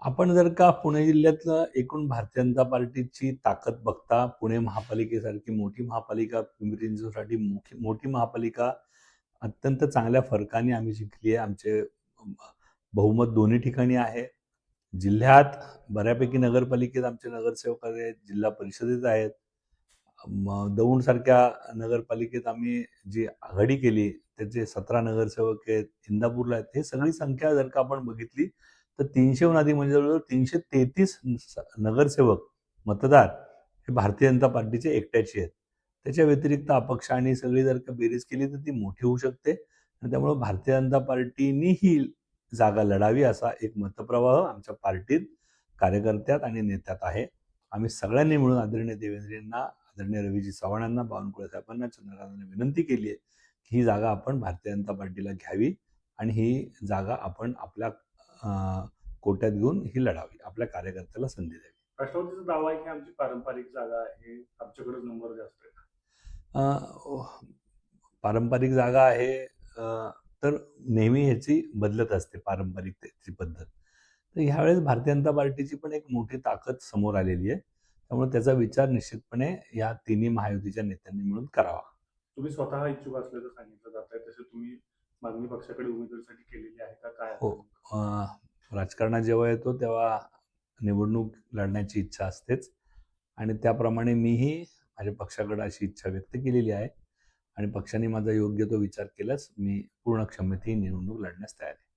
आपण जर का पुणे जिल्ह्यातलं एकूण भारतीय जनता पार्टीची ताकद बघता, पुणे महापालिकेसारखी मोठी महापालिका, पिंपरी चिंचवडसाठी मोठी महापालिका अत्यंत चांगल्या फरकाने आम्ही जिंकली आहे. आमचे बहुमत दोन्ही ठिकाणी आहे. जिल्ह्यात बऱ्यापैकी नगरपालिकेत आमचे नगरसेवक आहेत, जिल्हा परिषदेत आहेत. दौंडसारख्या नगरपालिकेत आम्ही जी आघाडी केली त्याचे 17 नगरसेवक आहेत, इंदापूरला आहेत. हे सगळी संख्या जर का आपण बघितली तर 300हून अधिक म्हणजे जवळजवळ 333 नगरसेवक मतदार हे भारतीय जनता पार्टीचे एकट्याचे आहेत. त्याच्या व्यतिरिक्त अपक्ष आणि सगळी जर का बेरीज केली तर ती मोठी होऊ शकते आणि त्यामुळे भारतीय जनता पार्टीनी ही जागा लढावी असा एक मतप्रवाह आमच्या पार्टीत, कार्यकर्त्यात आणि नेत्यात आहे. आम्ही सगळ्यांनी मिळून आदरणीय देवेंद्रजींना, आदरणीय रवीजी चव्हाणांना, बावनकुळे साहेबांना, चंद्रकांतांना विनंती केली आहे की ही जागा आपण भारतीय जनता पार्टीला घ्यावी आणि ही जागा आपण आपल्या कोट्यात घेऊन ही लढावी, आपल्या कार्यकर्त्याला संधी द्यावी. राष्ट्रवादीचा दावा आहे की आमची पारंपरिक जागा आहे, आमच्याकडे नंबर जास्त आहे. पारंपरिक जागा आहे तर नेहमी ह्याची बदलत असते पारंपरिकतेची पद्धत. तर ह्यावेळेस भारतीय जनता पार्टीची पण एक मोठी ताकद समोर आलेली आहे. त्यामुळे त्याचा विचार निश्चितपणे या तिन्ही महायुतीच्या नेत्यांनी मिळून करावा. तुम्ही स्वतः इच्छुक असल्याचं सांगितलं जात आहे, तसे तुम्ही मागणी पक्षाकडे उमेदवारीसाठी केलेली आहे का काय? हो, राजकारणात जेव्हा येतो तेव्हा निवडणूक लढण्याची इच्छा असतेच आणि त्याप्रमाणे मीही माझ्या पक्षाकडे अशी इच्छा व्यक्त केलेली आहे आणि पक्षाने माझा योग्य तो विचार केल्यास मी पूर्ण क्षमतेने निवडणूक लढण्यास तयार आहे.